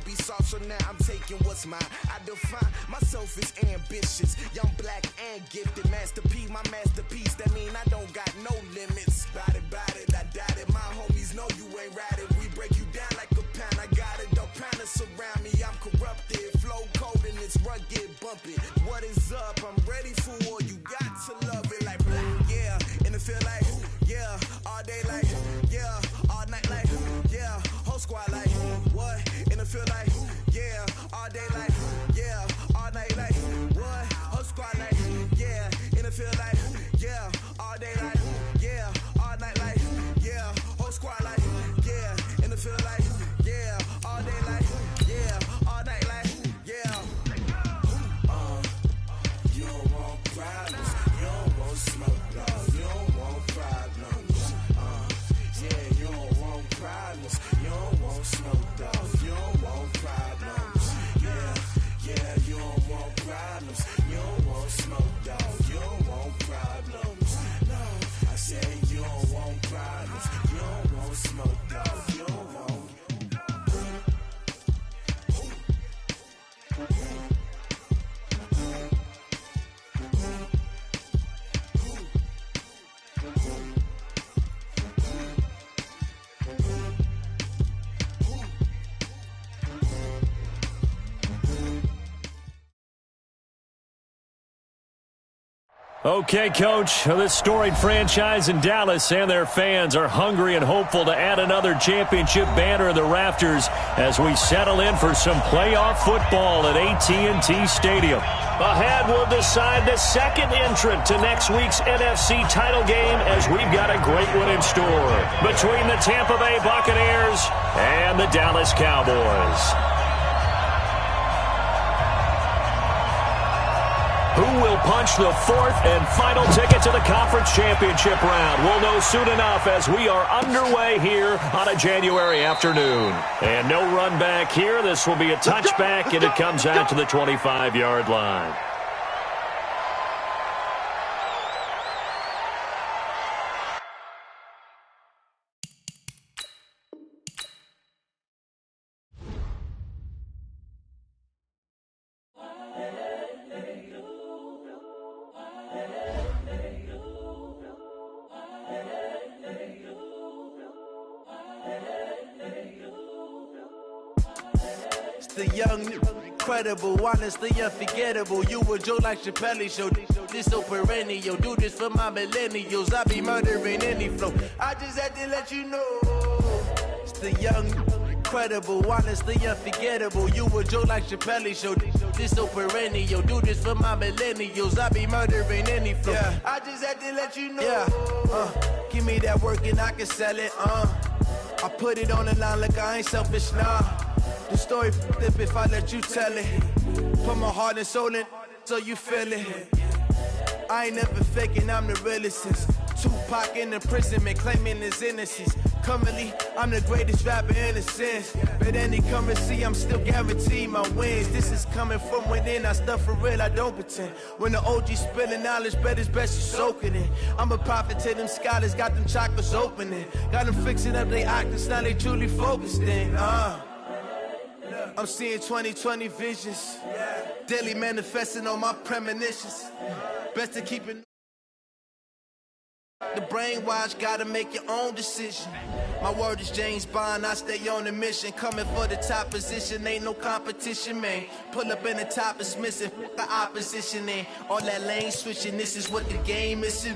be soft, so now I'm taking what's mine. I define myself as ambitious, young, black, and gifted. Master P, my masterpiece, that mean I don't got no limits. Bout it, I doubt it. My homies know you ain't ratted. We break you down like a pound. I got it, don't pound us around me. I'm corrupted, flow cold and it's rugged, bumpy. What is up? I'm ready for war. You got to love it like yeah, and it feel like yeah, all day like yeah, all night like yeah, whole squad like what? And it feel like yeah, all day like yeah, all night like what? Whole squad like yeah, and it feel like yeah, all day like yeah, all night like yeah, whole squad like yeah, and it feel like yeah, all day like yeah, all night like yeah. You don't want problems, you don't want smoke, dog. You don't want problems. Yeah, you don't want problems, you don't want smoke, dog. You don't want problems. Yeah, you don't want problems, you don't want smoke, dog. You don't want problems. No, I said you don't want problems, you don't want smoke, dog. You don't want. Okay, Coach, this storied franchise in Dallas and their fans are hungry and hopeful to add another championship banner in the rafters as we settle in for some playoff football at AT&T Stadium. Ahead, we'll decide the second entrant to next week's NFC title game as we've got a great one in store between the Tampa Bay Buccaneers and the Dallas Cowboys. Who will punch the fourth and final ticket to the conference championship round? We'll know soon enough as we are underway here on a January afternoon. And no run back here. This will be a touchback, and it comes out to the 25-yard line. The young, incredible, honestly unforgettable. You a Joe like Chappelle show. This so perennial. Do this for my millennials. I be murdering any flow. I just had to let you know. It's the young, incredible, honestly unforgettable. You a Joe like Chappelle show. This so perennial. Do this for my millennials. I be murdering any flow. Yeah. I just had to let you know. Yeah. Give me that work and I can sell it. I put it on the line like I ain't selfish, nah. The story flip if I let you tell it. Put my heart and soul in so you feel it. I ain't never faking, I'm the realest since Tupac in imprisonment, claiming his innocence. Currently, I'm the greatest rapper in a sense. But any currency, I'm still guaranteed my wins. This is coming from within, I stuff for real, I don't pretend. When the OG spilling knowledge, bet it's best you soak it in. I'm a prophet to them scholars, got them chakras opening. Got them fixing up they octaves, now they truly focused in. I'm seeing 2020 visions, daily manifesting on my premonitions. Best to keep it. The brainwash, gotta make your own decision. My word is James Bond, I stay on a mission. Coming for the top position, ain't no competition, man. Pull up in the top is missing, the opposition in. All that lane switching, this is what the game is.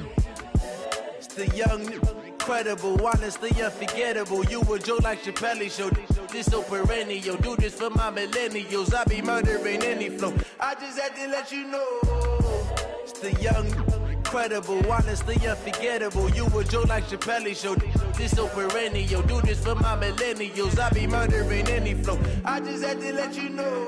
It's the young, incredible, honestly unforgettable. You a Joe like Chappelle show. This so perennial. Do this for my millennials. I be murdering any flow. I just had to let you know. It's the young, incredible, honestly unforgettable. You a Joe like Chappelle show. This so perennial. Do this for my millennials. I be murdering any flow. I just had to let you know.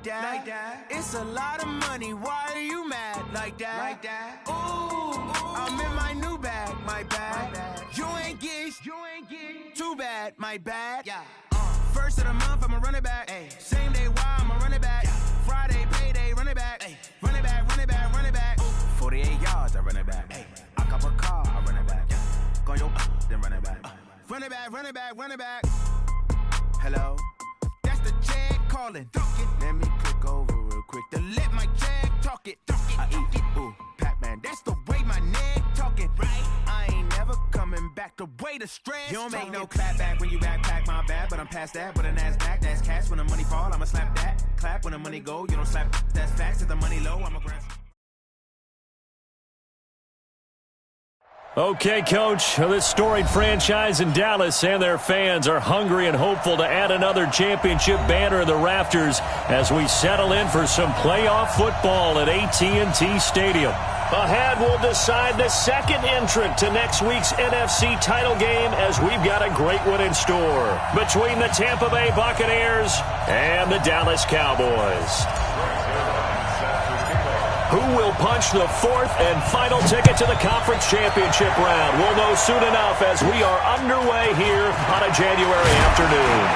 that. It's a lot of money. Why are you mad like that? Ooh, I'm in my new bag, my bad. You ain't get too bad, my bad. Yeah. First of the month, I'ma run it back. Ay. Same day, why I'ma run it back. Friday, payday, run it back. Ay. Run it back, run it back, run it back. 48 yards, I run it back. Ay. I cop a car, I run it back. Go your then run it back. Run it back, run it back, run it back. Hello? That's the check calling. Let me click over real quick to let my check talk it. I eat it, ooh, Pac-Man. That's the way my neck talking. Right? I ain't never coming back the way the stress. You don't make no clap back when you backpack, my bad. But I'm past that with a NASDAQ. That's cash when the money fall. I'ma slap that. Clap when the money go. You don't slap. That's facts. If the money low, I'ma grab. Okay, Coach, this storied franchise in Dallas and their fans are hungry and hopeful to add another championship banner in the rafters as we settle in for some playoff football at AT&T Stadium. Ahead, we'll decide the second entrant to next week's NFC title game as we've got a great one in store between the Tampa Bay Buccaneers and the Dallas Cowboys. Who will punch the fourth and final ticket to the conference championship round? We'll know soon enough as we are underway here on a January afternoon.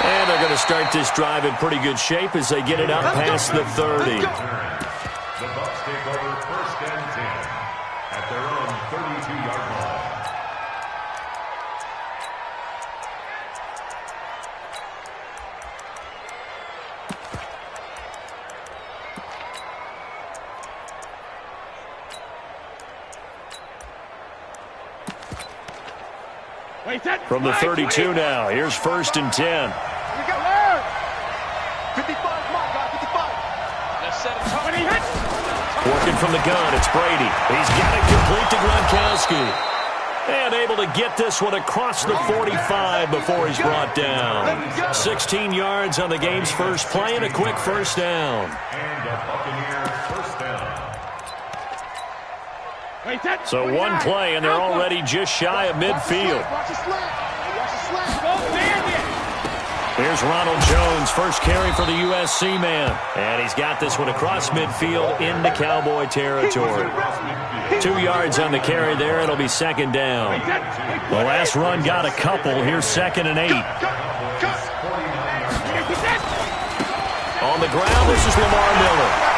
And they're going to start this drive in pretty good shape as they get it up past the 30. The Bucs take over first and 10 at their own 32-yard line. From the 32 now, here's first and 10. 55, my God, 55. Let's set it up. Working from the gun, it's Brady. He's got it complete to Gronkowski. And able to get this one across the 45 before he's brought down. 16 yards on the game's first play and a quick first down. And a Buccaneers first down. So one play, and they're already just shy of midfield. Here's Ronald Jones, first carry for the USC man. And he's got this one across midfield into Cowboy territory. 2 yards on the carry there. It'll be second down. The last run got a couple. Here's second and 8. On the ground, this is Lamar Miller.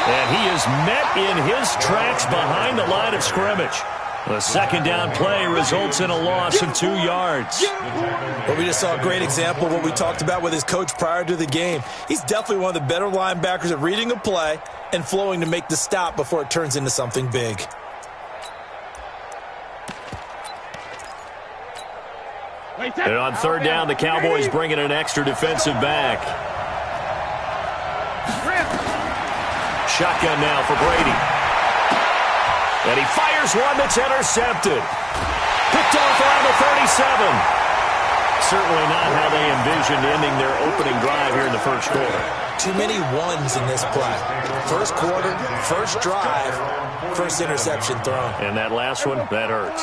And he is met in his tracks behind the line of scrimmage. The second down play results in a loss of 2 yards. Well, we just saw a great example of what we talked about with his coach prior to the game. He's definitely one of the better linebackers at reading a play and flowing to make the stop before it turns into something big. And on third down, the Cowboys bring in an extra defensive back. Shotgun now for Brady. And he fires one that's intercepted. Picked off around the 37. Certainly not how they envisioned ending their opening drive here in the first quarter. Too many ones in this play. First quarter, first drive, first interception thrown. And that last one, that hurts.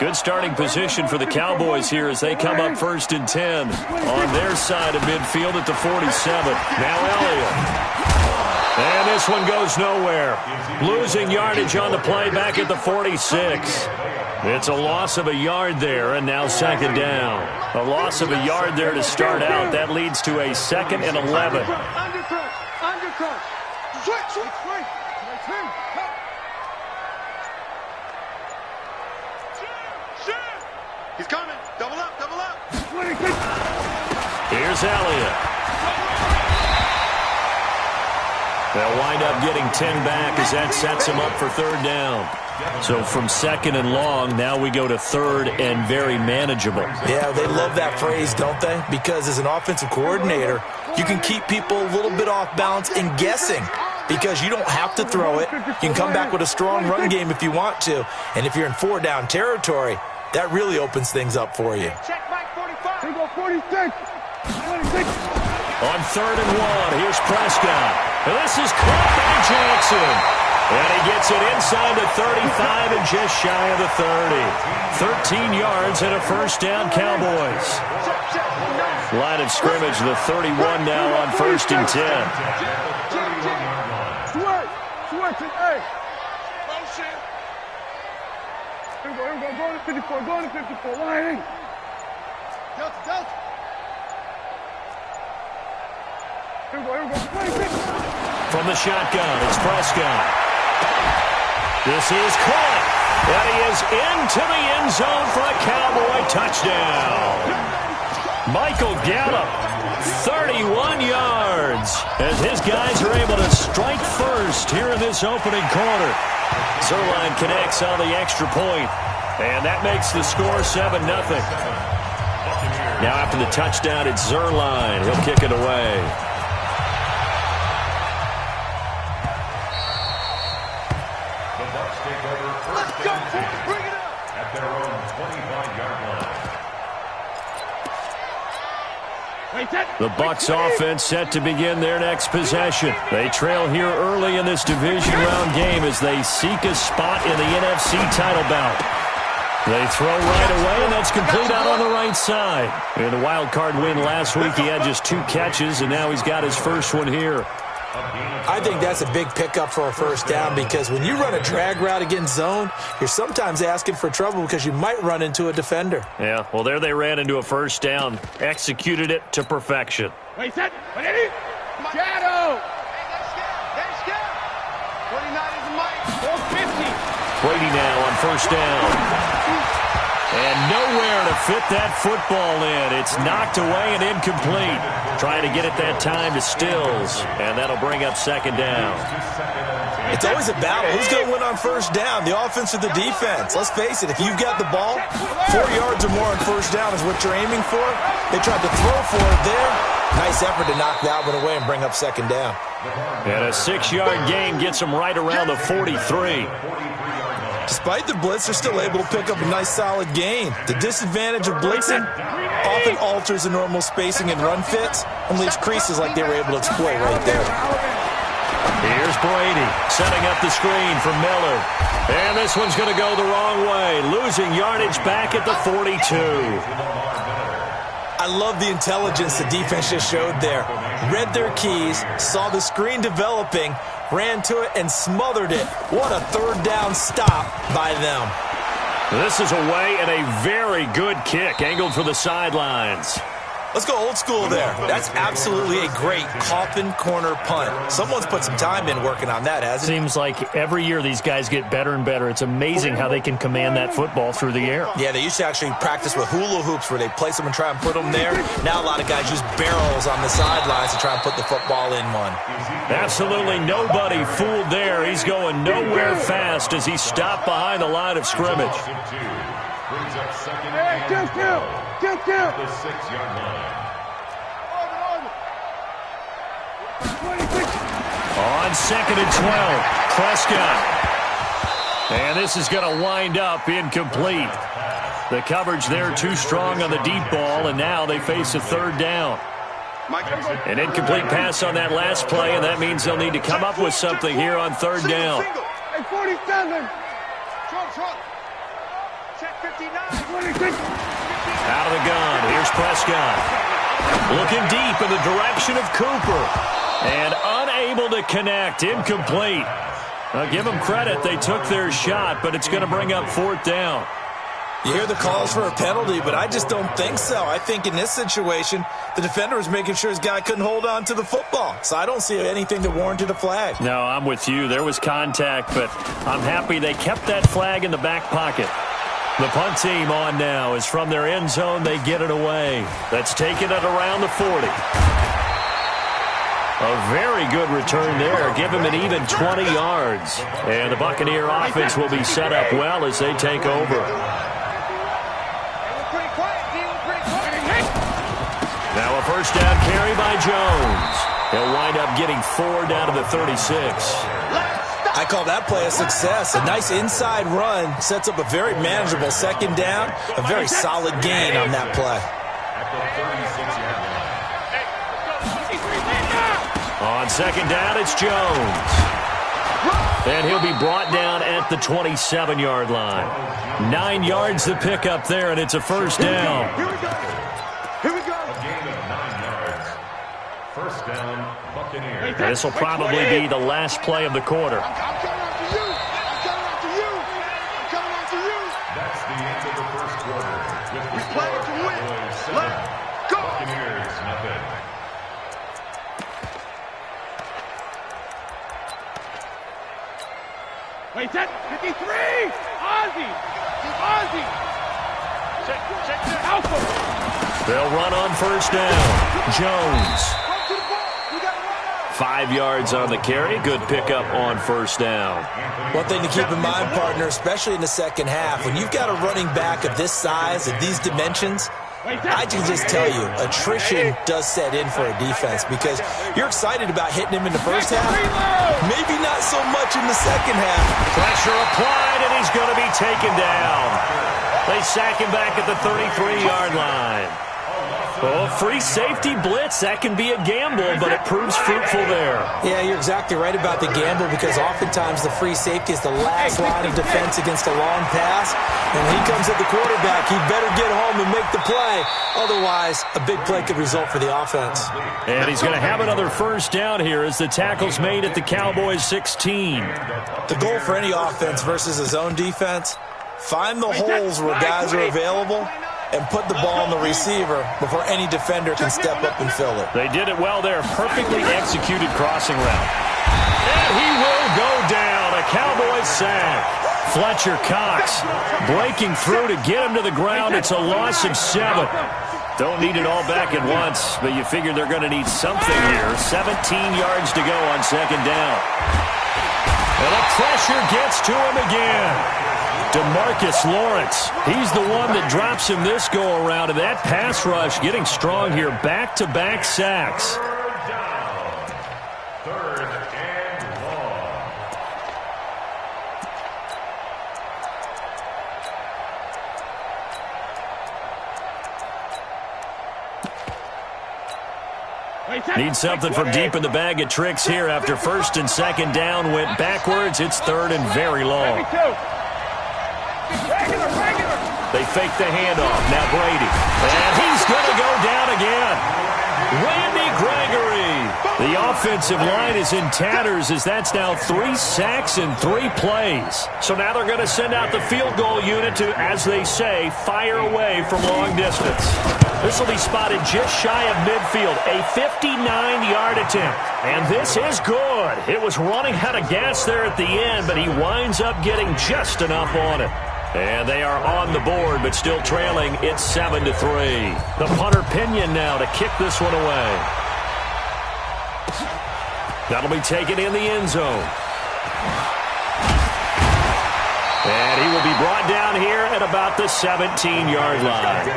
Good starting position for the Cowboys here as they come up first and 10 on their side of midfield at the 47. Now Elliott. And this one goes nowhere. Losing yardage on the play back at the 46. It's a loss of a yard there, and now second down. A loss of a yard there to start out. That leads to a second and 11. Undercut. Switch. He's coming. Double up. Here's Elliott. They'll wind up getting 10 back as that sets him up for third down. So from second and long, now we go to third and very manageable. Yeah, they love that phrase, don't they? Because as an offensive coordinator, you can keep people a little bit off balance and guessing because you don't have to throw it. You can come back with a strong run game if you want to. And if you're in four-down territory, that really opens things up for you. Check Mike 45. Here we go, 46. On third and 1, here's Prescott. And this is caught by Jackson. And he gets it inside the 35 and just shy of the 30. 13 yards and a first down, Cowboys. Line of scrimmage, the 31 now on 1st and 10. Go to 54, go to 54, line. Delta. Here we go. From the shotgun, it's Prescott. This is caught. And he is into the end zone for a Cowboy touchdown. Michael Gallup, 31 yards, as his guys are able to strike first here in this opening quarter. Zerline connects on the extra point, and that makes the score 7-0. Now after the touchdown, it's Zerline. He'll kick it away. The Bucs take over first and 10 at their own 25-yard line. The Bucs offense set to begin their next possession. They trail here early in this division round game as they seek a spot in the NFC title bout. They throw right away, and that's complete out on the right side. In the wild card win last week, he had just 2 catches, and now he's got his first one here. I think that's a big pickup for a first down because when you run a drag route against zone, you're sometimes asking for trouble because you might run into a defender. Yeah, well, there they ran into a first down, executed it to perfection. Wait, set. Ready? Shadow. 29 is Mike. 450. Brady now on first down. And nowhere to fit that football in. It's knocked away and incomplete. Trying to get it that time to Stills, and that'll bring up second down. It's always a battle. Who's going to win on first down, the offense or the defense? Let's face it, if you've got the ball, 4 yards or more on first down is what you're aiming for. They tried to throw for it there. Nice effort to knock that one away and bring up second down. And a 6-yard gain gets them right around the 43. Despite the blitz, they're still able to pick up a nice solid gain. The disadvantage of blitzing often alters the normal spacing and run fits and leaves creases like they were able to exploit right there. Here's Brady setting up the screen for Miller. And this one's going to go the wrong way, losing yardage back at the 42. I love the intelligence the defense just showed there. Read their keys, saw the screen developing, ran to it, and smothered it. What a third down stop by them. This is away and a very good kick, angled for the sidelines. Let's go old school there. That's absolutely a great coffin corner punt. Someone's put some time in working on that, hasn't it? Seems like every year these guys get better and better. It's amazing how they can command that football through the air. Yeah, they used to actually practice with hula hoops where they place them and try and put them there. Now a lot of guys use barrels on the sidelines to try and put the football in one. Absolutely nobody fooled there. He's going nowhere fast as he stopped behind the line of scrimmage. Brings up second and 10 at the 6-yard line. On 2nd and 12, Prescott. And this is going to wind up incomplete. The coverage there too strong on the deep ball, and now they face a third down. An incomplete pass on that last play, and that means they'll need to come up with something here on third down. Hey, 47. Check 59. 26. Out of the gun, here's Prescott. Looking deep in the direction of Cooper. And unable to connect, incomplete. Now give them credit, they took their shot, but it's going to bring up fourth down. You hear the calls for a penalty, but I just don't think so. I think in this situation, the defender was making sure his guy couldn't hold on to the football. So I don't see anything that warranted a flag. No, I'm with you. There was contact, but I'm happy they kept that flag in the back pocket. The punt team on now is from their end zone. They get it away. That's taken at around the 40. A very good return there. Give him an even 20 yards. And the Buccaneer offense will be set up well as they take over. Now a first down carry by Jones. He'll wind up getting 4 down to the 36. I call that play a success. A nice inside run sets up a very manageable second down. A very solid gain on that play. At the 36-yard line. On second down, it's Jones. And he'll be brought down at the 27-yard line. 9 yards to pick up there, and it's a first down. Here we go. Here we go. A gain of 9 yards. First down, Buccaneers. And this will probably be the last play of the quarter. I'm coming after you. I'm coming after you. I'm coming after you. That's the end of the first quarter. With the Play score, to win. Cowboys 7, Let's go. Buccaneers nothing. Wait, set. 53. Ozzy. Ozzy. Check. Alpha. They'll run on first down. Jones. Come to the ball. You got to run out. 5 yards on the carry. Good pickup on first down. One thing to keep in mind, partner, especially in the second half, when you've got a running back of this size, of these dimensions, I can just tell you, attrition does set in for a defense because you're excited about hitting him in the first half. Maybe not so much in the second half. Pressure applied, and he's going to be taken down. They sack him back at the 33-yard line. Oh, free safety blitz, that can be a gamble, but it proves fruitful there. Yeah, you're exactly right about the gamble because oftentimes the free safety is the last line of defense against a long pass. And when he comes at the quarterback, he'd better get home and make the play. Otherwise, a big play could result for the offense. And he's going to have another first down here as the tackle's made at the Cowboys 16. The goal for any offense versus a zone defense, find the holes where guys are available and put the ball on the receiver before any defender can step up and fill it. They did it well there. Perfectly executed crossing route. And he will go down. A Cowboys sack. Fletcher Cox breaking through to get him to the ground. It's a loss of 7. Don't need it all back at once, but you figure they're going to need something here. 17 yards to go on second down. And the pressure gets to him again. DeMarcus Lawrence, he's the one that drops him this go-around, and that pass rush getting strong here. Back-to-back sacks. Third and long. Need something from deep in the bag of tricks here after first and second down went backwards. It's third and very long. They fake the handoff. Now Brady. And he's going to go down again. Randy Gregory. The offensive line is in tatters as that's now 3 sacks in 3 plays. So now they're going to send out the field goal unit to, as they say, fire away from long distance. This will be spotted just shy of midfield. A 59-yard attempt. And this is good. It was running out of gas there at the end, but he winds up getting just enough on it. And they are on the board, but still trailing. It's 7-3. The punter Pinion now to kick this one away. That'll be taken in the end zone. And he will be brought down here at about the 17-yard line.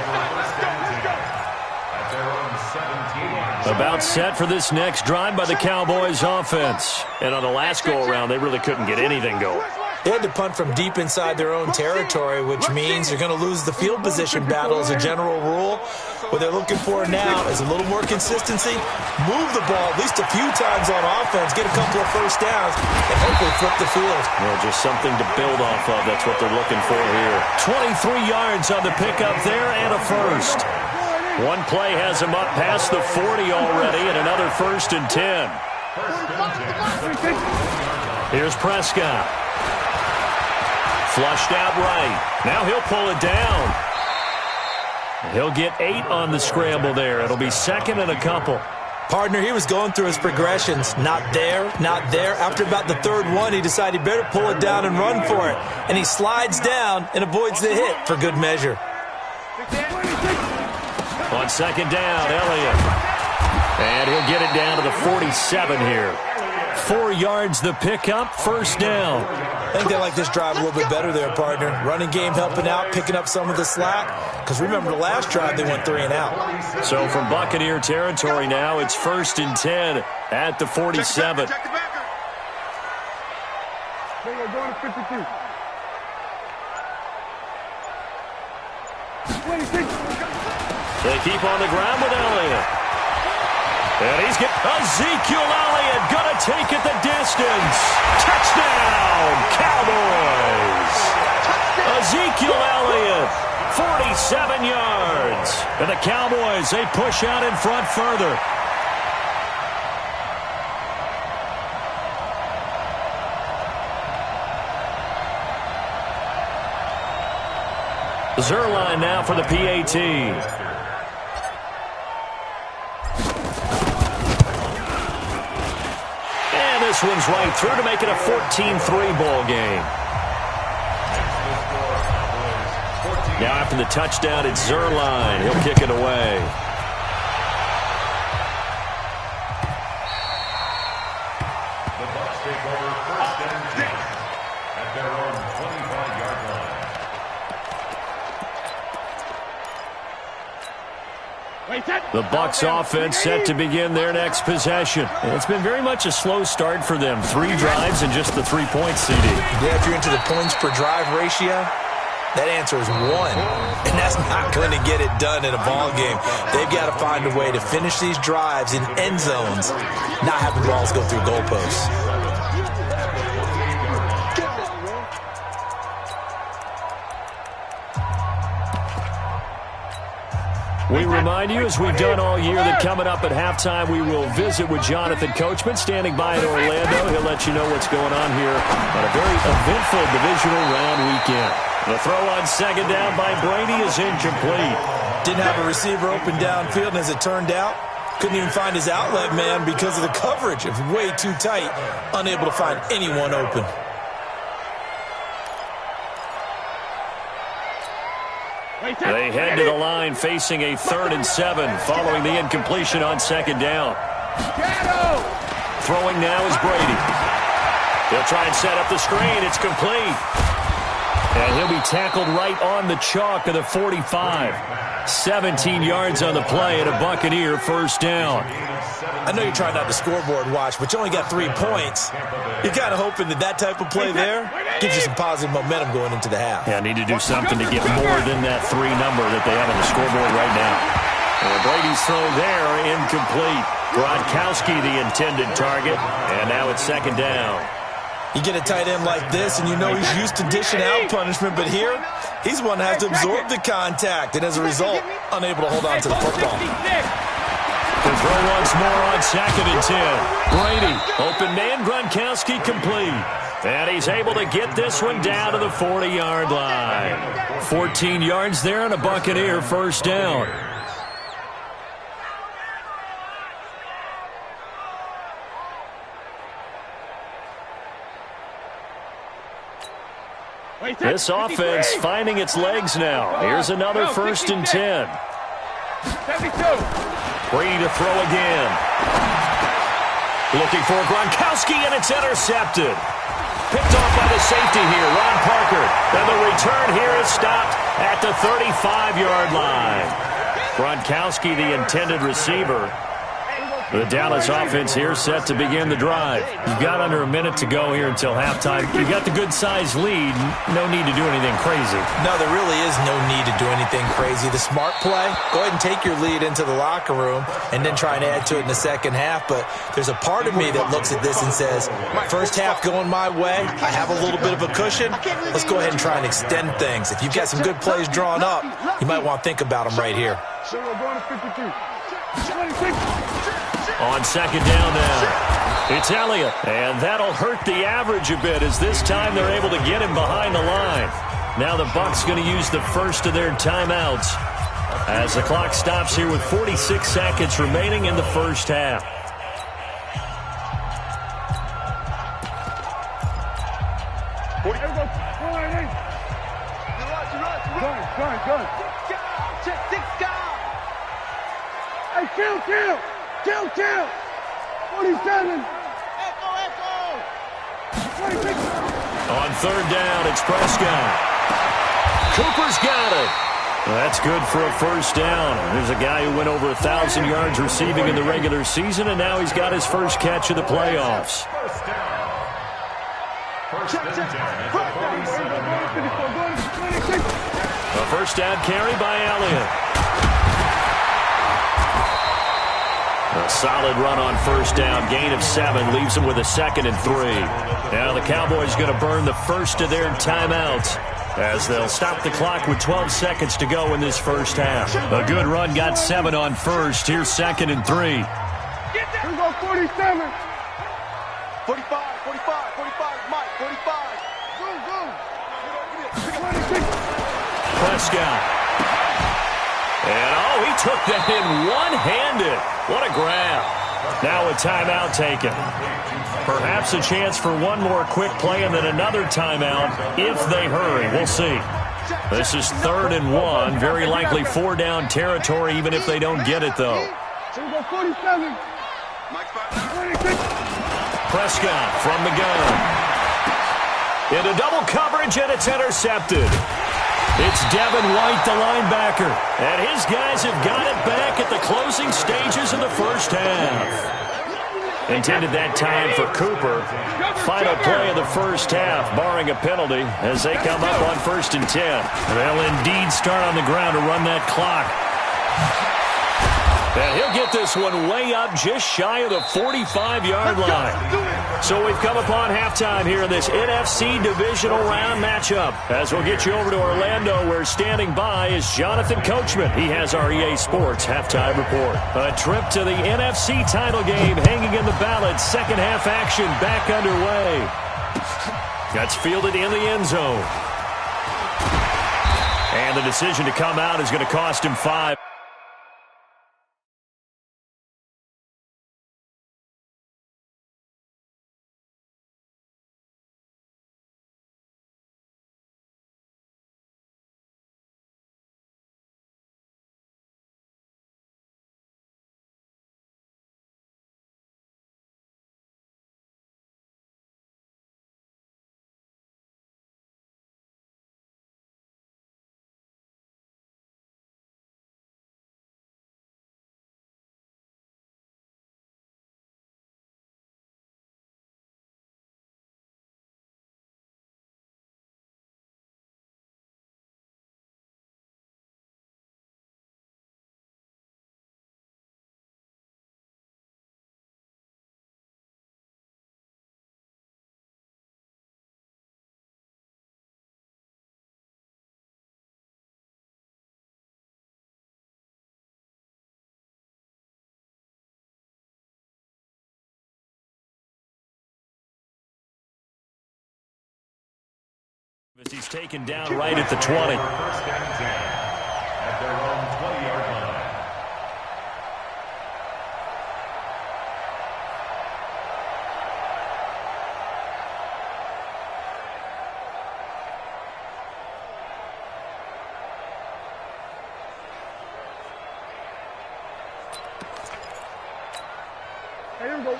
About set for this next drive by the Cowboys offense. And on the last go-around, they really couldn't get anything going. They had to punt from deep inside their own territory, which means you're going to lose the field position battle as a general rule. What they're looking for now is a little more consistency, move the ball at least a few times on offense, get a couple of first downs, and hopefully flip the field. Well, just something to build off of. That's what they're looking for here. 23 yards on the pickup there and a first. One play has him up past the 40 already and another first and 10. Here's Prescott. Flushed out right. Now he'll pull it down. He'll get 8 on the scramble there. It'll be second and a couple. Partner, he was going through his progressions. Not there, not there. After about the third one, he decided he better pull it down and run for it. And he slides down and avoids the hit for good measure. On second down, Elliott. And he'll get it down to the 47 here. 4 yards the pickup, first down. I think they like this drive a little bit better there, partner. Running game helping out, picking up some of the slack. Because remember, the last drive, they went 3 and out. So from Buccaneer territory now, it's first and 10 at the 47. Check the backer. We're going to 52. 26. They keep on the ground with Elliott. And he's getting Ezekiel Elliott going to take it the distance. Touchdown! And the Cowboys, they push out in front further. Zerline now for the PAT. And this one's right through to make it a 14-3 ball game. Now after the touchdown, it's Zerline. He'll kick it away. The Bucs take over 1st and 10 at their own 25-yard line. The Bucs offense set to begin their next possession. It's been very much a slow start for them. 3 drives and just the 3 points, CD. Yeah, if you're into the points per drive ratio, that answer is 1. And that's not going to get it done in a ball game. They've got to find a way to finish these drives in end zones, not having balls go through goalposts. We remind you, as we've done all year, that coming up at halftime, we will visit with Jonathan Coachman, standing by in Orlando. He'll let you know what's going on here on a very eventful divisional round weekend. The throw on second down by Brady is incomplete. Didn't have a receiver open downfield, and as it turned out, couldn't even find his outlet man because of the coverage. It was way too tight, unable to find anyone open. They head to the line facing a 3rd and 7 following the incompletion on second down. Throwing now is Brady. He'll try and set up the screen. It's complete. And he'll be tackled right on the chalk of the 45. 17 yards on the play and a Buccaneer first down. I know you're trying not to scoreboard watch, but you only got 3 points. You're kind of hoping that that type of play there gives you some positive momentum going into the half. Yeah, need to do something to get more than that 3 number that they have on the scoreboard right now. And Brady's throw there, incomplete. Gronkowski, the intended target, and now it's second down. You get a tight end like this, and you know he's used to dishing out punishment, but here, he's one that has to absorb the contact, and as a result, unable to hold on to the football. To throw once more on 2nd and 10. Brady, open man, Gronkowski complete. And he's able to get this one down to the 40-yard line. 14 yards there and a Buccaneer first down. This offense finding its legs now. Here's another 1st and 10. 72. Brady to throw again. Looking for Gronkowski, and it's intercepted. Picked off by the safety here, Ron Parker. And the return here is stopped at the 35-yard line. Gronkowski, the intended receiver. The Dallas offense here set to begin the drive. You've got under a minute to go here until halftime. You've got the good-sized lead. No need to do anything crazy. No, there really is no need to do anything crazy. The smart play, go ahead and take your lead into the locker room and then try and add to it in the second half. But there's a part of me that looks at this and says, first half going my way, I have a little bit of a cushion. Let's go ahead and try and extend things. If you've got some good plays drawn up, you might want to think about them right here. On second down now, it's Elliott. And that'll hurt the average a bit as this time they're able to get him behind the line. Now the Bucs going to use the first of their timeouts as the clock stops here with 46 seconds remaining in the first half. Hey, kill! 47. Echo. 26. On third down, it's Prescott. Cooper's got it. Well, that's good for a first down. There's a guy who went over 1,000 yards receiving in the regular season, and now he's got his first catch of the playoffs. A first down carry by Elliott. A solid run on first down. Gain of 7 leaves them with a 2nd and 3. Now the Cowboys going to burn the first of their timeouts as they'll stop the clock with 12 seconds to go in this first half. A good run got 7 on first. Here's 2nd and 3. Here we go, 47. 45, 45, Mike, 45. Go. Prescott. And, he took that in one-handed. What a grab. Now a timeout taken. Perhaps a chance for one more quick play and then another timeout if they hurry. We'll see. This is 3rd and 1. Very likely 4-down territory even if they don't get it, though. Here we go, 47. Prescott from the gun. Into double coverage, and it's intercepted. It's Devin White, the linebacker. And his guys have got it back at the closing stages of the first half. Intended that time for Cooper. Final play of the first half, barring a penalty, as they come up on 1st and 10. They'll indeed start on the ground to run that clock. And he'll get this one way up just shy of the 45-yard line. So we've come upon halftime here in this NFC divisional round matchup. As we'll get you over to Orlando, where standing by is Jonathan Coachman. He has our EA Sports halftime report. A trip to the NFC title game hanging in the balance. Second half action back underway. That's fielded in the end zone. And the decision to come out is going to cost him 5. As he's taken down right at the 20. First and 10 at their own 20-yard line.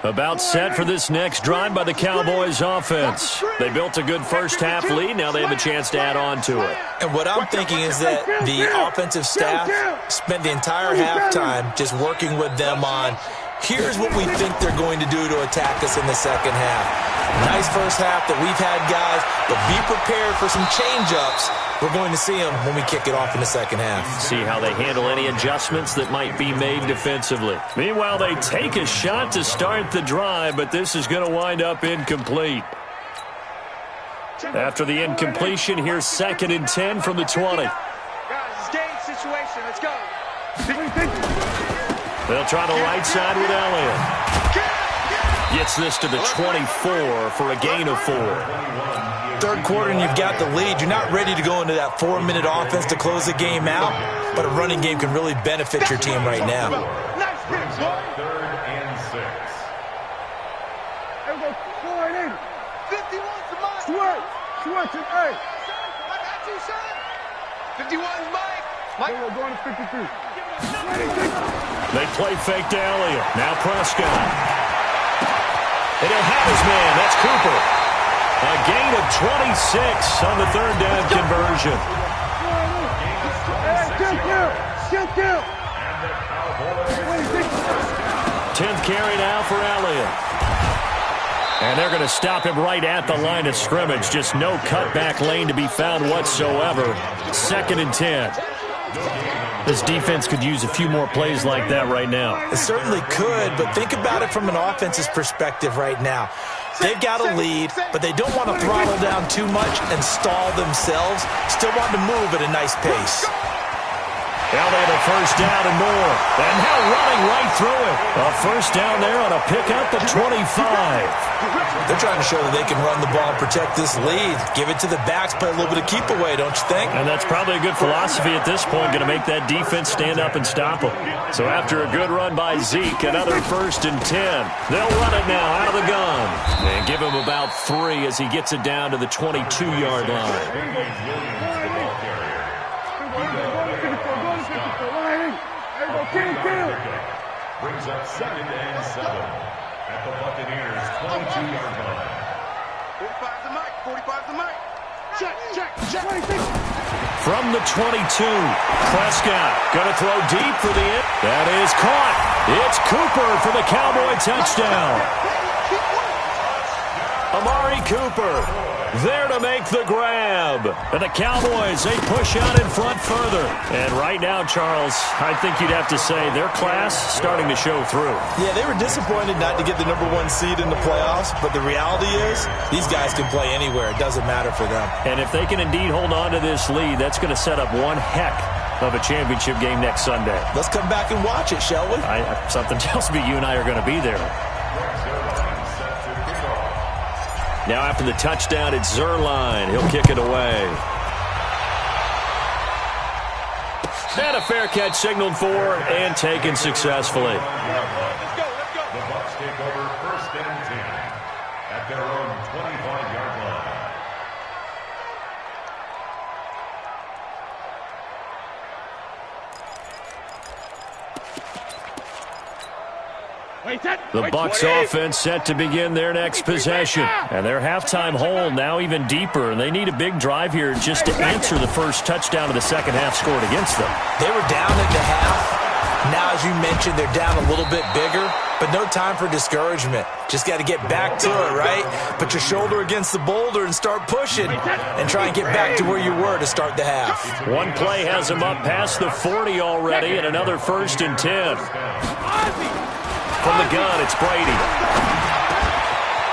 About set for this next drive by the Cowboys offense. They built a good first half lead. Now they have a chance to add on to it. And what I'm thinking is that the offensive staff spent the entire halftime just working with them on, here's what we think they're going to do to attack us in the second half. Nice first half that we've had, guys, but be prepared for some change-ups. We're going to see them when we kick it off in the second half. See how they handle any adjustments that might be made defensively. Meanwhile, they take a shot to start the drive, but this is going to wind up incomplete. After the incompletion, here's 2nd and 10 from the 20. Guys, it's game situation. Let's go. They'll try the right side with Elliott. Gets this to the 24 for a gain of 4. Third quarter and you've got the lead. You're not ready to go into that 4-minute offense to close the game out, but a running game can really benefit your team right now. Nice pitch, boy. 3rd and 6. Here we go, 480. 51's the Mike. Switch it, hey. I got you, son. 51's Mike. Here we go, going to 53. 26. They play fake to Elliott. Now Prescott. And he'll have his man. That's Cooper. A gain of 26 on the 3rd down conversion. Kill. 10th carry now for Elliott. And they're going to stop him right at the line of scrimmage. Just no cutback lane to be found whatsoever. 2nd and 10. This defense could use a few more plays like that right now. It certainly could, but think about it from an offense's perspective right now. They've got a lead, but they don't want to throttle down too much and stall themselves. Still want to move at a nice pace. Elliott a first down and more. And now running right through it. A first down there on a pickup at 25. They're trying to show that they can run the ball and protect this lead. Give it to the backs, play a little bit of keep away, don't you think? And that's probably a good philosophy at this point, going to make that defense stand up and stop them. So after a good run by Zeke, another 1st and 10. They'll run it now out of the gun. And give him about 3 as he gets it down to the 22-yard line. Brings up 2nd and 7 at the Buccaneers' 22-yard line. 45 the mic. 45 the mic. Check. From the 22, Prescott going to throw deep for the end. That is caught. It's Cooper for the Cowboy touchdown. Amari Cooper there to make the grab. And the Cowboys, they push out in front further. And right now, Charles, I think you'd have to say their class starting to show through. Yeah, they were disappointed not to get the #1 seed in the playoffs, but the reality is these guys can play anywhere. It doesn't matter for them. And if they can indeed hold on to this lead, that's going to set up one heck of a championship game next Sunday. Let's come back and watch it, shall we? Something tells me you and I are going to be there. Now after the touchdown, it's Zuerlein. He'll kick it away. And a fair catch signaled for and taken successfully. The Bucs take over 1st and 10 at their own 25-yard line. The Bucs offense set to begin their next possession. And their halftime hole now even deeper. And they need a big drive here just to answer the first touchdown of the second half scored against them. They were down at the half. Now, as you mentioned, they're down a little bit bigger. But no time for discouragement. Just got to get back to it, right? Put your shoulder against the boulder and start pushing. And try and get back to where you were to start the half. One play has them up past the 40 already. And another 1st and 10. From the gun, it's Brady.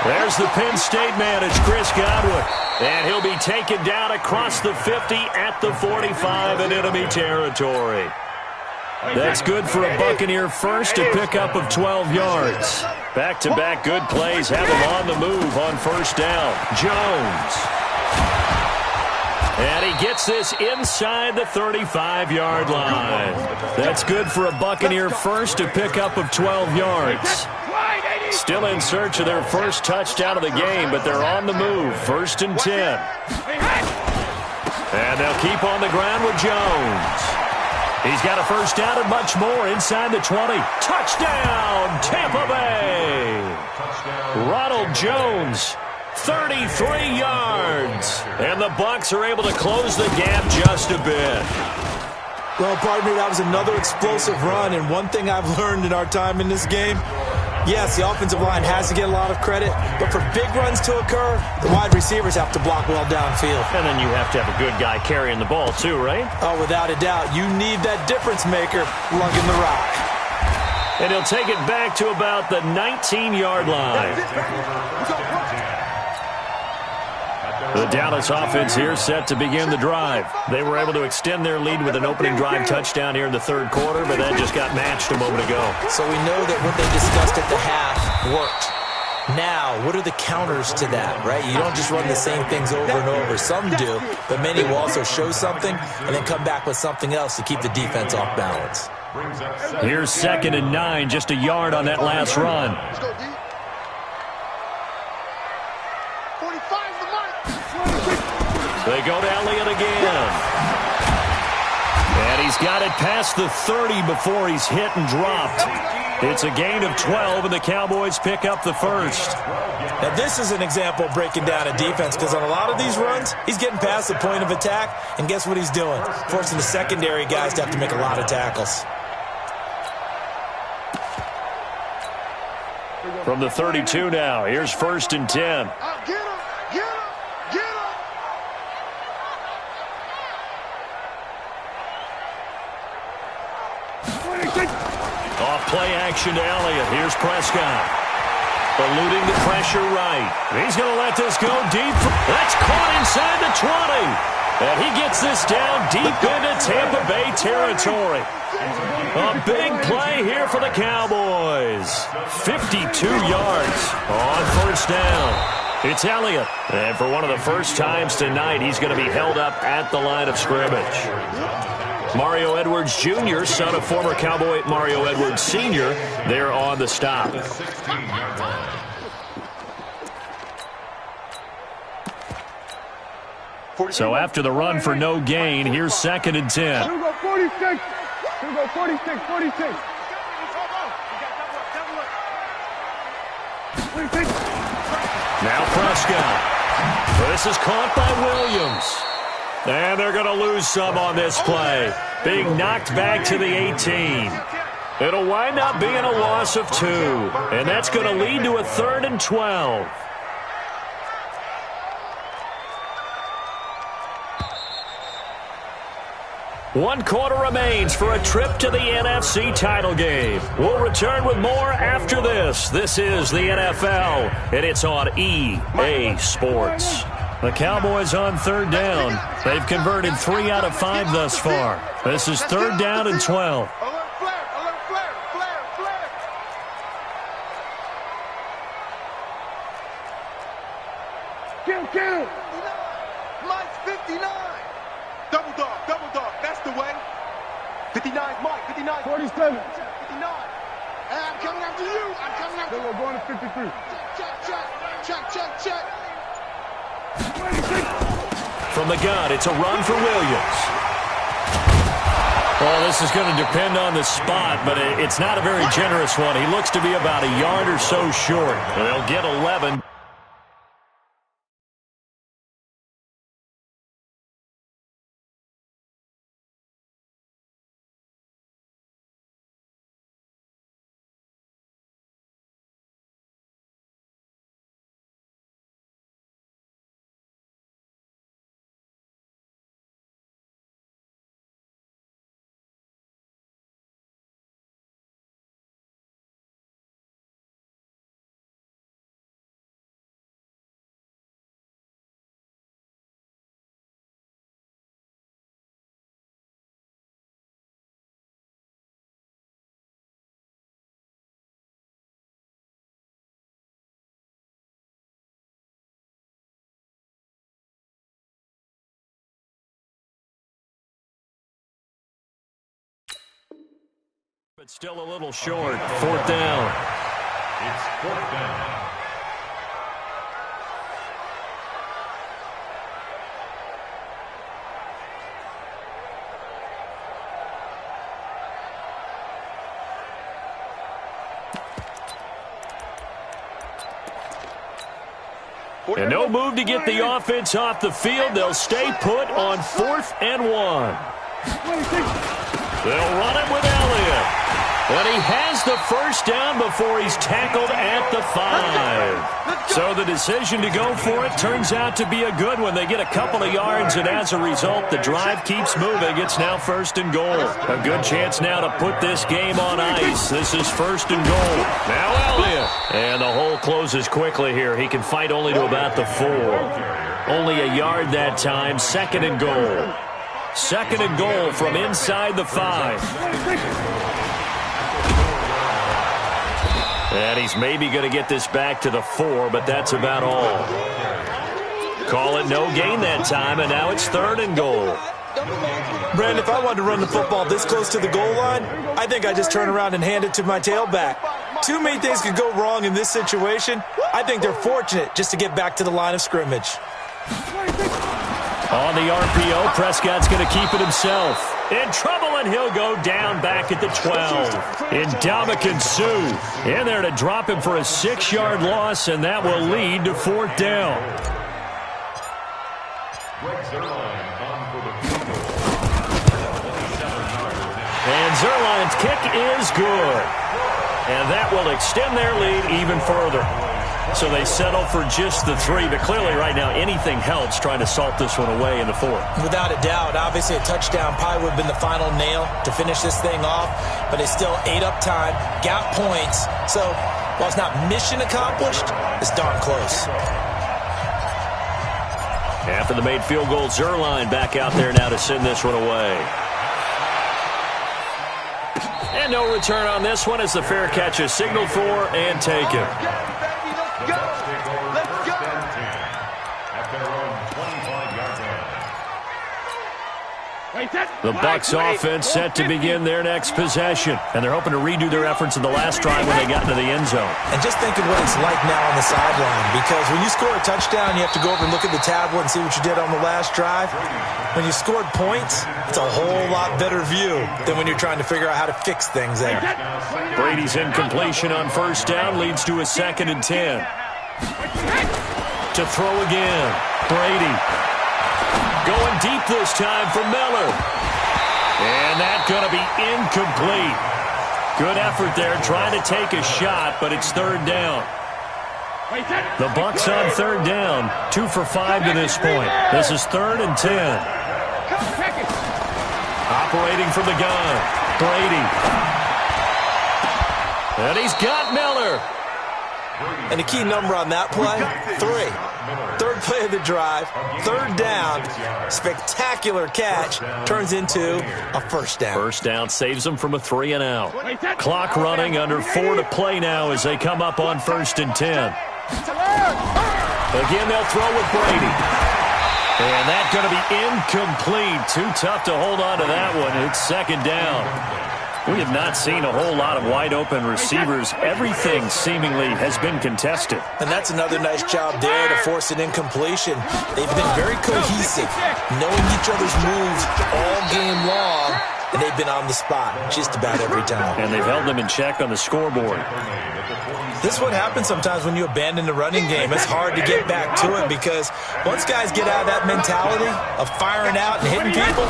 There's the Penn State man. It's Chris Godwin. And he'll be taken down across the 50 at the 45 in enemy territory. That's good for a Buccaneer first, a pickup of 12 yards. Back-to-back good plays have him on the move on 1st down. Jones. And he gets this inside the 35-yard line. That's good for a Buccaneer first, a pickup of 12 yards. Still in search of their first touchdown of the game, but they're on the move. 1st and 10. And they'll keep on the ground with Jones. He's got a first down and much more inside the 20. Touchdown, Tampa Bay. Ronald Jones. 33 yards. And the Bucs are able to close the gap just a bit. Well, pardon me, that was another explosive run. And one thing I've learned in our time in this game, yes, the offensive line has to get a lot of credit, but for big runs to occur, the wide receivers have to block well downfield. And then you have to have a good guy carrying the ball too, right? Oh, without a doubt. You need that difference maker lugging the rock. And he'll take it back to about the 19-yard line. The Dallas offense here set to begin the drive. They were able to extend their lead with an opening drive touchdown here in the 3rd quarter, but that just got matched a moment ago. So we know that what they discussed at the half worked. Now, what are the counters to that, right? You don't just run the same things over and over. Some do, but many will also show something and then come back with something else to keep the defense off balance. Here's 2nd and 9, just a yard on that last run. They go to Elliott again. And he's got it past the 30 before he's hit and dropped. It's a gain of 12, and the Cowboys pick up the first. Now, this is an example of breaking down a defense, because on a lot of these runs, he's getting past the point of attack, and guess what he's doing? Forcing the secondary guys to have to make a lot of tackles. From the 32 now, here's 1st and 10. Off play action to Elliott. Here's Prescott. eluding the pressure right. He's going to let this go deep. That's caught inside the 20. And he gets this down deep into Tampa Bay territory. A big play here for the Cowboys. 52 yards on first down. It's Elliott. And for one of the first times tonight, he's going to be held up at the line of scrimmage. Mario Edwards Jr., son of former Cowboy Mario Edwards Sr., there on the stop. So after the run for no gain, here's 2nd and 10. Here we go, 46. Here we go, 46, 46. 46. Now Prescott. This is caught by Williams. And they're going to lose some on this play. Being knocked back to the 18. It'll wind up being a loss of 2. And that's going to lead to a 3rd and 12. One quarter remains for a trip to the NFC title game. We'll return with more after this. This is the NFL, and it's on EA Sports. The Cowboys on 3rd down. They've converted 3 out of 5 thus far. This is 3rd down and 12. Kill. Mike's 59. Double dog. That's the way. 59, Mike. 59. 47. 59. Hey, I'm coming after you. Then we're going to 53. Check. 26. From the gun, it's a run for Williams. Well, this is going to depend on the spot, but it's not a very generous one. He looks to be about a yard or so short. They'll get 11. But still a little short. 4th down. It's 4th down. And no move to get the offense off the field. They'll stay put on 4th and 1. They'll run it with Elliott. And he has the first down before he's tackled at the 5. So the decision to go for it turns out to be a good one. They get a couple of yards, and as a result, the drive keeps moving. It's now 1st and goal. A good chance now to put this game on ice. This is 1st and goal. Now Elliott. And the hole closes quickly here. He can fight only to about the 4. Only a yard that time. 2nd and goal. 2nd and goal from inside the 5. And he's maybe going to get this back to the 4, but that's about all. Call it no gain that time, and now it's 3rd and goal. Brandon, if I wanted to run the football this close to the goal line, I think I just turn around and hand it to my tailback. Too many things could go wrong in this situation. I think they're fortunate just to get back to the line of scrimmage. On the RPO, Prescott's going to keep it himself. In trouble, and he'll go down back at the 12. Ndamukong Suh in there to drop him for a 6-yard loss, and that will lead to 4th down. And Zerline's kick is good. And that will extend their lead even further. So they settle for just the 3, but clearly right now anything helps trying to salt this one away in the 4th. Without a doubt, obviously a touchdown probably would have been the final nail to finish this thing off, but it's still ate up time, got points. So while it's not mission accomplished, it's darn close. After the made field goal, Zerline back out there now to send this one away. And no return on this one as the fair catch is signaled for and taken. The Bucs offense set to begin their next possession, and they're hoping to redo their efforts in the last drive when they got into the end zone. And just think of what it's like now on the sideline, because when you score a touchdown, you have to go over and look at the tablet and see what you did on the last drive. When you scored points, it's a whole lot better view than when you're trying to figure out how to fix things there. Brady's incompletion on first down leads to a 2nd and 10. To throw again, Brady. Going deep this time for Miller. And that's going to be incomplete. Good effort there trying to take a shot, but it's 3rd down. The Bucs on 3rd down, 2 for 5 to this point. This is 3rd and 10. Operating from the gun, Brady. And he's got Miller. And the key number on that play, 3. 3rd play of the drive, 3rd down, spectacular catch, turns into a 1st down. 1st down saves them from a 3 and out. Clock running, under 4 to play now as they come up on 1st and 10. Again, they'll throw with Brady. And that's going to be incomplete. Too tough to hold on to that one. It's 2nd down. We have not seen a whole lot of wide-open receivers. Everything seemingly has been contested. And that's another nice job there to force an incompletion. They've been very cohesive, knowing each other's moves all game long, and they've been on the spot just about every time. And they've held them in check on the scoreboard. This is what happens sometimes when you abandon the running game. It's hard to get back to it because once guys get out of that mentality of firing out and hitting people,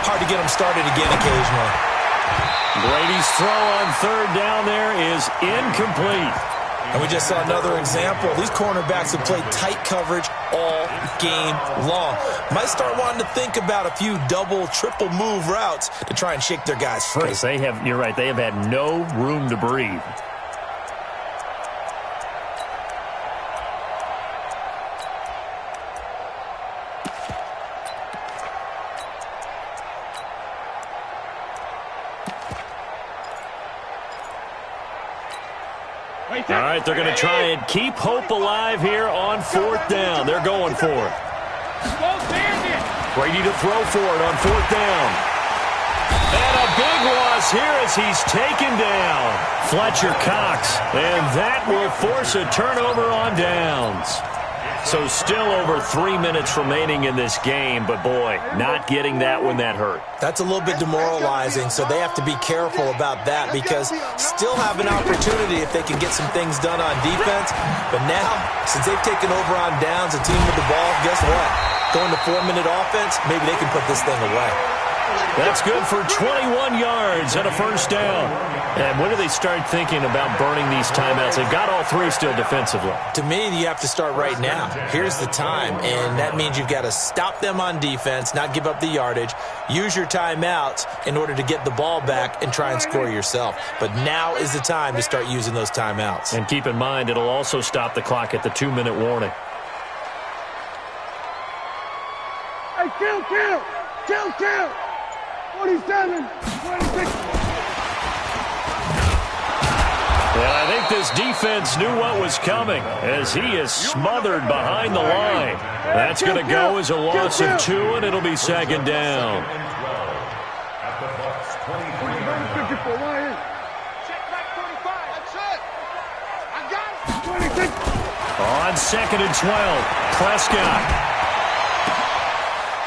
hard to get them started again occasionally. Brady's throw on 3rd down there is incomplete. And we just saw another example. These cornerbacks have played tight coverage all game long. Might start wanting to think about a few double, triple move routes to try and shake their guys free. You're right, they have had no room to breathe. All right, they're going to try and keep hope alive here on 4th down. They're going for it. Brady to throw for it on 4th down. And a big loss here as he's taken down. Fletcher Cox. And that will force a turnover on downs. So still over 3 minutes remaining in this game, but boy, not getting that one that hurt. That's a little bit demoralizing, so they have to be careful about that because still have an opportunity if they can get some things done on defense. But now, since they've taken over on downs, a team with the ball, guess what? Going to 4-minute offense, maybe they can put this thing away. That's good for 21 yards and a 1st down. And when do they start thinking about burning these timeouts? They've got all 3 still defensively. To me, you have to start right now. Here's the time, and that means you've got to stop them on defense, not give up the yardage, use your timeouts in order to get the ball back and try and score yourself. But now is the time to start using those timeouts. And keep in mind, it'll also stop the clock at the 2-minute warning. Hey, kill! 47, 26. And I think this defense knew what was coming as he is smothered behind the line. That's going to go as a loss of 2, and it'll be 2nd down. On 2nd and 12, Prescott.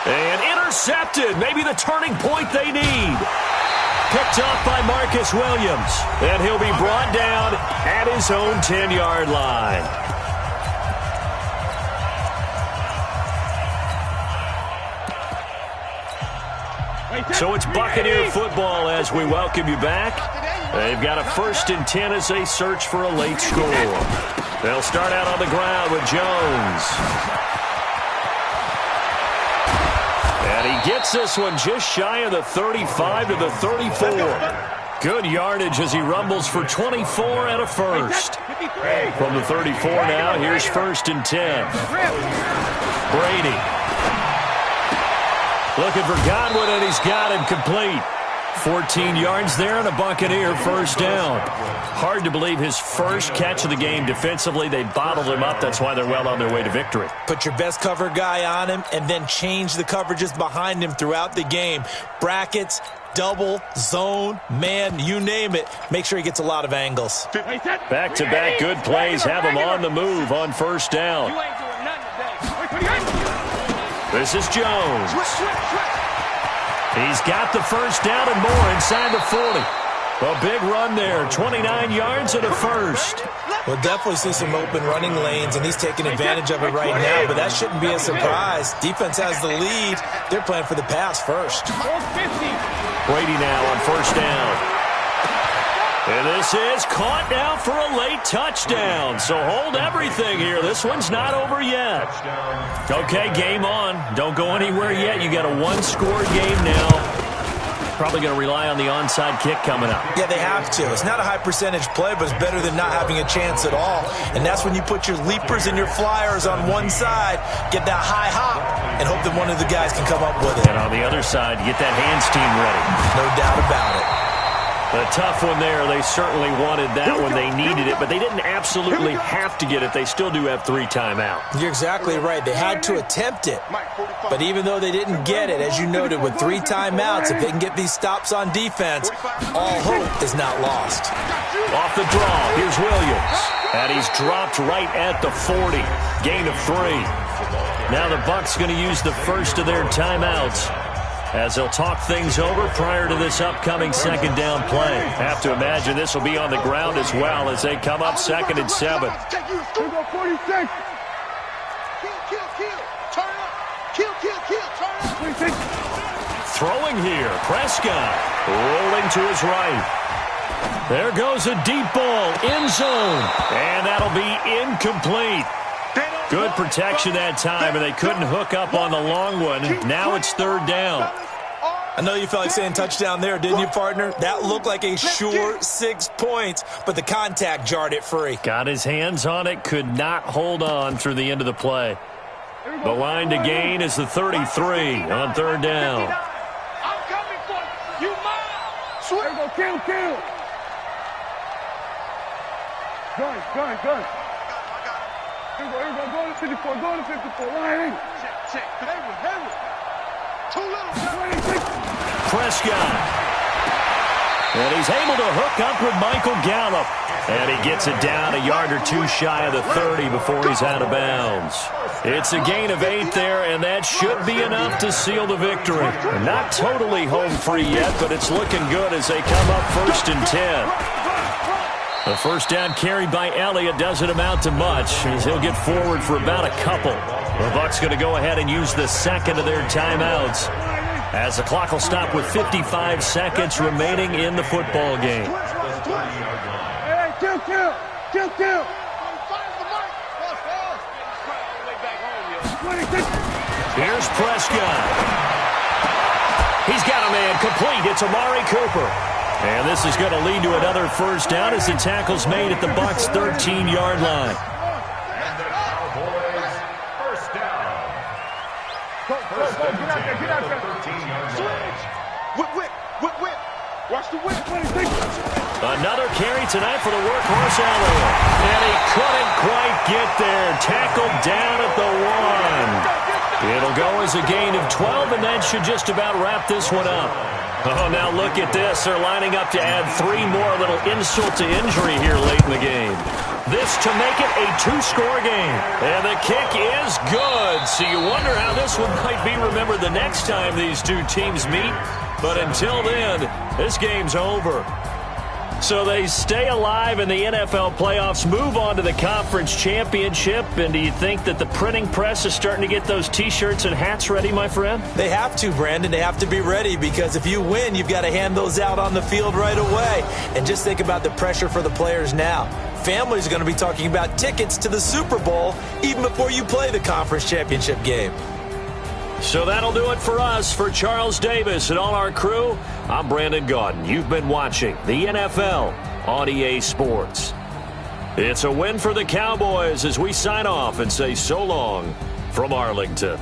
And intercepted. Maybe the turning point they need. Picked up by Marcus Williams. And he'll be brought down at his own 10-yard line. So it's Buccaneer football as we welcome you back. They've got a 1st and 10 as they search for a late score. They'll start out on the ground with Jones. And he gets this one just shy of the 35 to the 34. Good yardage as he rumbles for 24 and a 1st. From the 34 now, here's 1st and 10. Brady. Looking for Godwin, and he's got him complete. 14 yards there and a Buccaneer first down. Hard to believe his first catch of the game defensively. They bottled him up. That's why they're well on their way to victory. Put your best cover guy on him and then change the coverages behind him throughout the game. Brackets, double, zone, man, you name it. Make sure he gets a lot of angles. Back-to-back good plays have him on the move on first down. This is Jones. He's got the first down and more inside the 40. A big run there, 29 yards and a first. We'll definitely see some open running lanes, and he's taking advantage of it right now, but that shouldn't be a surprise. Defense has the lead. They're playing for the pass first. Brady now on first down. And this is caught now for a late touchdown. So hold everything here. This one's not over yet. Okay, game on. Don't go anywhere yet. You got a one-score game now. Probably going to rely on the onside kick coming up. Yeah, they have to. It's not a high percentage play, but it's better than not having a chance at all. And that's when you put your leapers and your flyers on one side, get that high hop, and hope that one of the guys can come up with it. And on the other side, get that hands team ready. No doubt about it. A tough one there. They certainly wanted that one. They needed it, but they didn't absolutely have to get it. They still do have 3 timeouts. You're exactly right. They had to attempt it. But even though they didn't get it, as you noted, with 3 timeouts, if they can get these stops on defense, all hope is not lost. Off the draw, here's Williams. And he's dropped right at the 40. Gain of 3. Now the Bucs going to use the first of their timeouts as they'll talk things over prior to this upcoming second down play. Have to imagine this will be on the ground as well as they come up 2nd and 7. Here go 46. Throwing here, Prescott rolling to his right. There goes a deep ball, end zone, and that'll be incomplete. Good protection that time, and they couldn't hook up on the long one. Now it's 3rd down. I know you felt like saying touchdown there, didn't you, partner? That looked like a sure 6 points, but the contact jarred it free. Got his hands on it, could not hold on through the end of the play. The line to gain is the 33 on 3rd down. I'm coming for you, mom. Here go, kill. Gun. Here go, go to 54, Lying. Check. Henry. Too little. Prescott. And he's able to hook up with Michael Gallup. And he gets it down a yard or 2 shy of the 30 before he's out of bounds. It's a gain of 8 there, and that should be enough to seal the victory. Not totally home free yet, but it's looking good as they come up 1st and 10. The first down carry by Elliott doesn't amount to much as he'll get forward for about a couple. The Bucs going to go ahead and use the second of their timeouts as the clock will stop with 55 seconds remaining in the football game. Hey, kill. Here's Prescott. He's got a man complete. It's Amari Cooper. And this is going to lead to another first down as the tackle's made at the Bucs' 13-yard line. And the Cowboys first down. Get out there. 13-yard line. Whip. Watch the whip. Another carry tonight for the workhorse Elliott. And he couldn't quite get there. Tackled down at the 1. It'll go as a gain of 12, and that should just about wrap this one up. Oh, now look at this. They're lining up to add 3 more, a little insult to injury here late in the game. This to make it a 2-score game. And the kick is good. So you wonder how this one might be remembered the next time these two teams meet. But until then, this game's over. So they stay alive in the NFL playoffs, move on to the conference championship. And do you think that the printing press is starting to get those T-shirts and hats ready, my friend? They have to, Brandon. They have to be ready because if you win, you've got to hand those out on the field right away. And just think about the pressure for the players now. Families are going to be talking about tickets to the Super Bowl even before you play the conference championship game. So that'll do it for us. For Charles Davis and all our crew, I'm Brandon Gaudin. You've been watching the NFL on EA Sports. It's a win for the Cowboys as we sign off and say so long from Arlington.